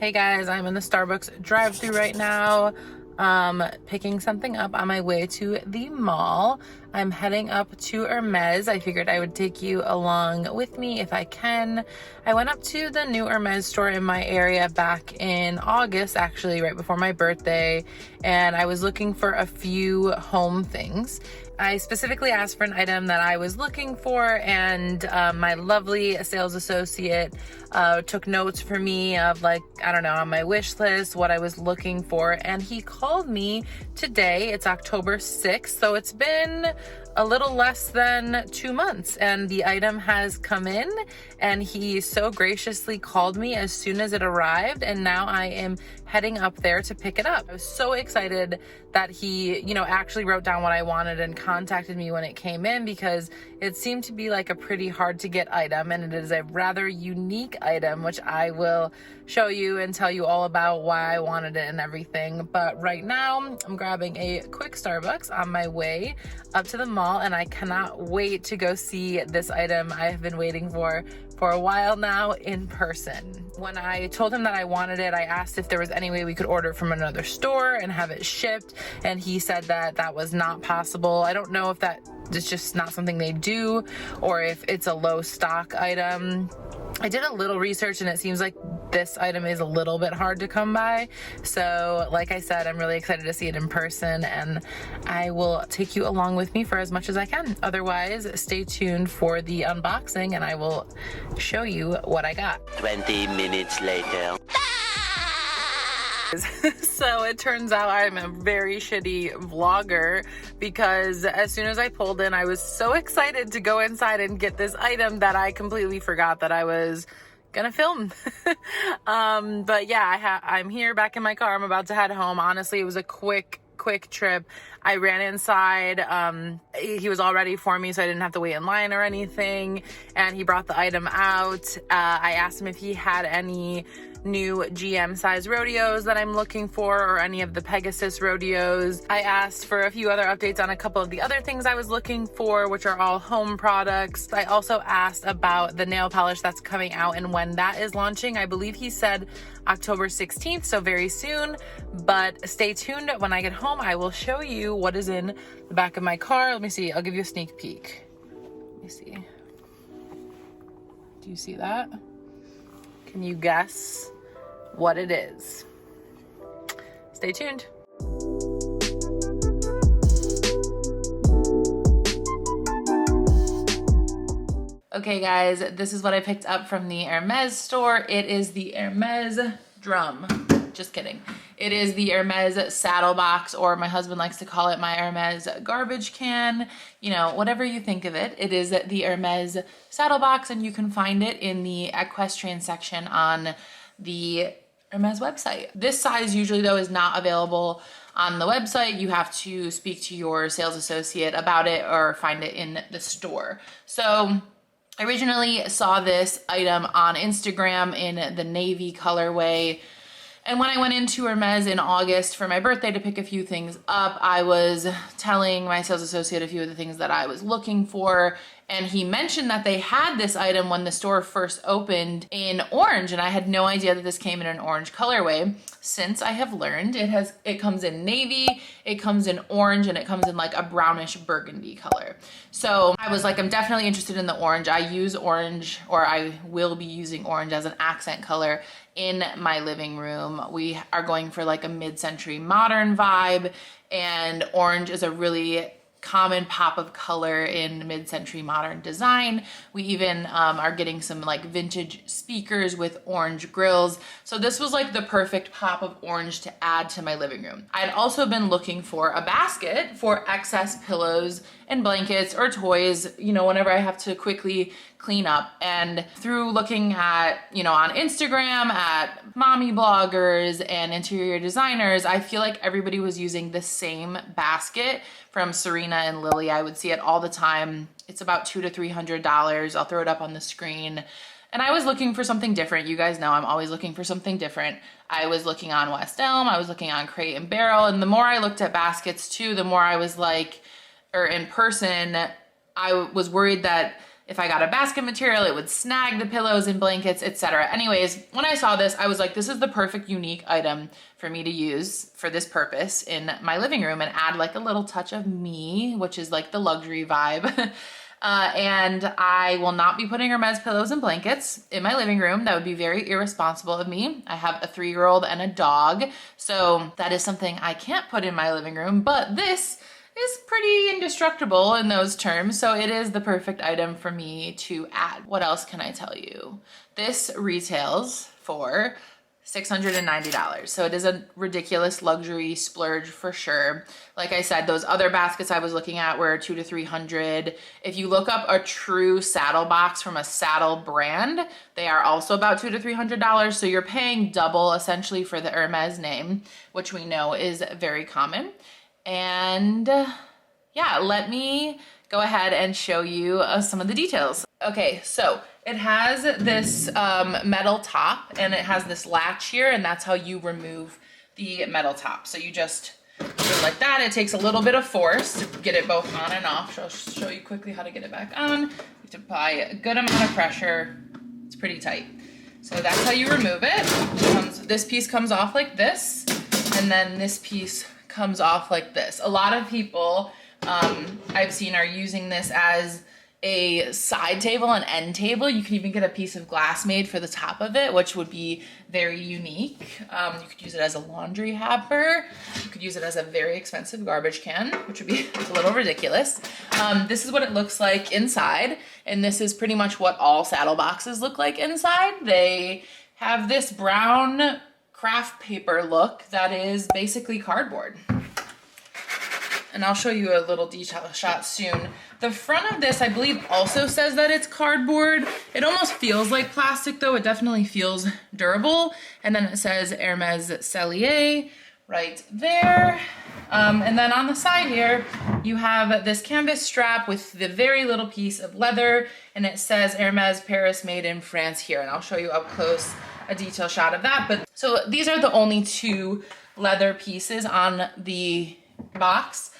Hey guys, I'm in the Starbucks drive-thru right now, picking something up on my way to the mall. I'm heading up to Hermes. I figured I would take you along with me if I can. I went up to the new Hermes store in my area back in August, actually right before my birthday, and I was looking for a few home things. I specifically asked for an item that I was looking for, and my lovely sales associate took notes for me of, like, I don't know, on my wish list, what I was looking for, and he called me today. It's October 6th, so it's been a little less than 2 months, and the item has come in, and he so graciously called me as soon as it arrived, and now I am heading up there to pick it up. I was so excited that he, actually wrote down what I wanted and contacted me when it came in, because it seemed to be like a pretty hard to get item, and it is a rather unique item, which I will show you and tell you all about why I wanted it and everything. But right now I'm grabbing a quick Starbucks on my way up to the mall, and I cannot wait to go see this item I have been waiting for a while now in person. When I told him that I wanted it, I asked if there was any way we could order it from another store and have it shipped, and he said that that was not possible. I don't know if that is just not something they do or if it's a low stock item. I did a little research, and it seems like this item is a little bit hard to come by. So like I said, I'm really excited to see it in person, and I will take you along with me for as much as I can. Otherwise, stay tuned for the unboxing and I will show you what I got. 20 minutes later. So it turns out I'm a very shitty vlogger, because as soon as I pulled in, I was so excited to go inside and get this item that I completely forgot that I was gonna film. But yeah, I'm here back in my car. I'm about to head home. Honestly, it was a quick trip. I ran inside. He was all ready for me, so I didn't have to wait in line or anything, and he brought the item out. I asked him if he had any new GM size rodeos that I'm looking for, or any of the Pegasus rodeos. I asked for a few other updates on a couple of the other things I was looking for, which are all home products. I also asked about the nail polish that's coming out and when that is launching. I believe he said October 16th, so very soon, but stay tuned. When I get home, I will show you what is in the back of my car. Let me see. I'll give you a sneak peek. Let me see. Do you see that? Can you guess what it is? Stay tuned. Okay guys, this is what I picked up from the Hermes store. It is the Hermes drum. Just kidding. It is the Hermes Saddle Box, or my husband likes to call it my Hermes garbage can. Whatever you think of it. It is the Hermes Saddle Box, and you can find it in the equestrian section on the Hermes website. This size usually, though, is not available on the website. You have to speak to your sales associate about it or find it in the store. So I originally saw this item on Instagram in the navy colorway. And when I went into Hermes in August for my birthday to pick a few things up, I was telling my sales associate a few of the things that I was looking for, and he mentioned that they had this item when the store first opened in orange, and I had no idea that this came in an orange colorway. Since I have learned, it comes in navy, it comes in orange, and it comes in like a brownish burgundy color. So I was like, I'm definitely interested in the orange. I use orange, or I will be using orange as an accent color in my living room. We are going for like a mid-century modern vibe, and orange is a really common pop of color in mid-century modern design. We even are getting some like vintage speakers with orange grills. So this was like the perfect pop of orange to add to my living room. I'd also been looking for a basket for excess pillows and blankets or toys, whenever I have to quickly clean up. And through looking at, on Instagram at mommy bloggers and interior designers, I feel like everybody was using the same basket from Serena and Lily. I would see it all the time. It's about $200 to $300. I'll throw it up on the screen. And I was looking for something different. You guys know I'm always looking for something different. I was looking on West Elm, I was looking on Crate and Barrel, and the more I looked at baskets too, the more I was like, or in person, I was worried that if I got a basket material, it would snag the pillows and blankets, etc. Anyways, when I saw this, I was like, this is the perfect unique item for me to use for this purpose in my living room and add like a little touch of me, which is like the luxury vibe. And I will not be putting Hermes pillows and blankets in my living room. That would be very irresponsible of me. I have a 3-year-old and a dog, so that is something I can't put in my living room, but this is pretty indestructible in those terms, so it is the perfect item for me to add. What else can I tell you? This retails for $690. So it is a ridiculous luxury splurge for sure. Like I said, those other baskets I was looking at were $200 to $300. If you look up a true saddle box from a saddle brand, they are also about $200 to $300. So you're paying double essentially for the Hermes name, which we know is very common. And yeah, let me go ahead and show you some of the details. Okay, so it has this metal top and it has this latch here, and that's how you remove the metal top. So you just do it like that. It takes a little bit of force to get it both on and off. So I'll show you quickly how to get it back on. You have to apply a good amount of pressure. It's pretty tight. So that's how you remove it. This piece comes off like this, and then this piece comes off like this. A lot of people I've seen are using this as a side table, an end table. You can even get a piece of glass made for the top of it, which would be very unique. You could use it as a laundry hamper. You could use it as a very expensive garbage can, which would be a little ridiculous. This is what it looks like inside, and this is pretty much what all saddle boxes look like inside. They have this brown craft paper look that is basically cardboard. And I'll show you a little detail shot soon. The front of this, I believe, also says that it's cardboard. It almost feels like plastic though. It definitely feels durable. And then it says Hermes Cellier right there. And then on the side here, you have this canvas strap with the very little piece of leather, and it says Hermes Paris made in France here. And I'll show you up close a detail shot of that. But so these are the only 2 leather pieces on the box.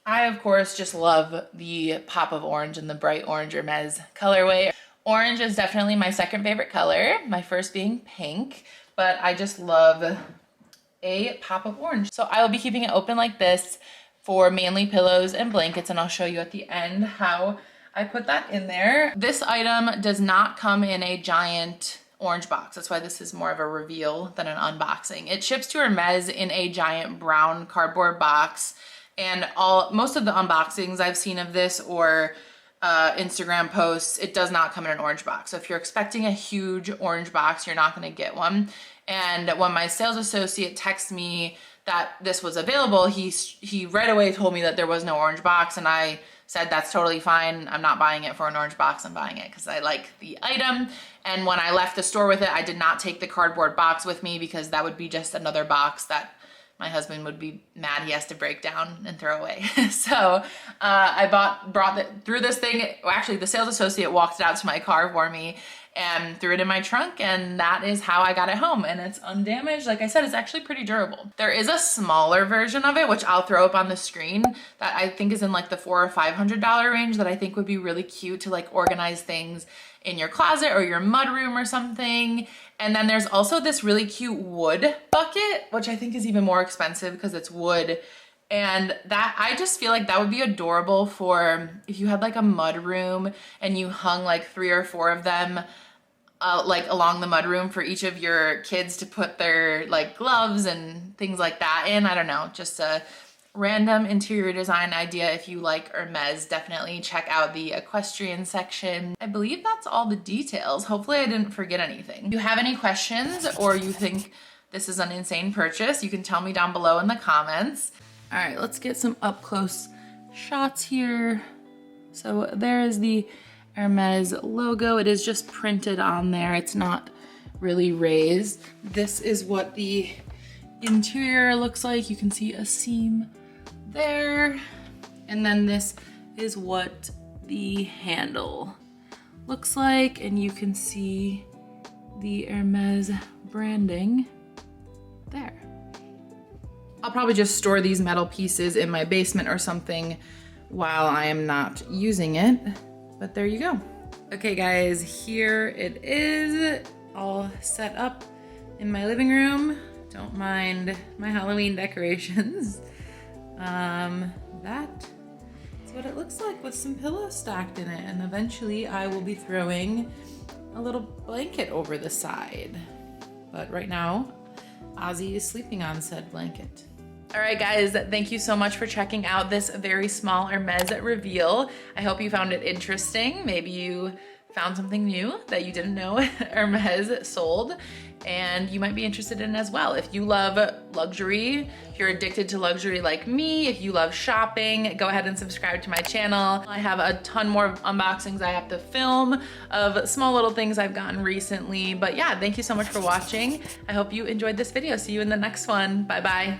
I, of course, just love the pop of orange and the bright orange Hermes colorway. Orange is definitely my second favorite color, my first being pink, but I just love a pop of orange. So I will be keeping it open like this for mainly pillows and blankets, and I'll show you at the end how I put that in there. This item does not come in a giant orange box. That's why this is more of a reveal than an unboxing. It ships to Hermes in a giant brown cardboard box, and most of the unboxings I've seen of this or Instagram posts, it does not come in an orange box. So if you're expecting a huge orange box, you're not gonna get one. And when my sales associate texted me that this was available, he right away told me that there was no orange box, and I said that's totally fine. I'm not buying it for an orange box. I'm buying it because I like the item. And when I left the store with it, I did not take the cardboard box with me because that would be just another box that my husband would be mad he has to break down and throw away. So I threw this thing. Actually, the sales associate walked it out to my car for me and threw it in my trunk, and that is how I got it home. And it's undamaged. Like I said, it's actually pretty durable. There is a smaller version of it, which I'll throw up on the screen, that I think is in like the $400 or $500 range, that I think would be really cute to like organize things in your closet or your mudroom or something. And then there's also this really cute wood bucket, which I think is even more expensive because it's wood. And that, I just feel like that would be adorable for if you had like a mud room and you hung like 3 or 4 of them like along the mud room for each of your kids to put their like gloves and things like that in. I don't know, just a random interior design idea. If you like Hermes, definitely check out the equestrian section. I believe that's all the details. Hopefully I didn't forget anything. If you have any questions or you think this is an insane purchase, you can tell me down below in the comments. All right, let's get some up close shots here. So there is the Hermes logo. It is just printed on there. It's not really raised. This is what the interior looks like. You can see a seam there. And then this is what the handle looks like. And you can see the Hermes branding there. I'll probably just store these metal pieces in my basement or something while I am not using it. But there you go. Okay guys, here it is, all set up in my living room. Don't mind my Halloween decorations. That is what it looks like with some pillows stacked in it. And eventually I will be throwing a little blanket over the side. But right now, Ozzy is sleeping on said blanket. All right, guys, thank you so much for checking out this very small Hermes reveal. I hope you found it interesting. Maybe you found something new that you didn't know Hermes sold, and you might be interested in as well. If you love luxury, if you're addicted to luxury like me, if you love shopping, go ahead and subscribe to my channel. I have a ton more unboxings I have to film of small little things I've gotten recently. But yeah, thank you so much for watching. I hope you enjoyed this video. See you in the next one. Bye-bye.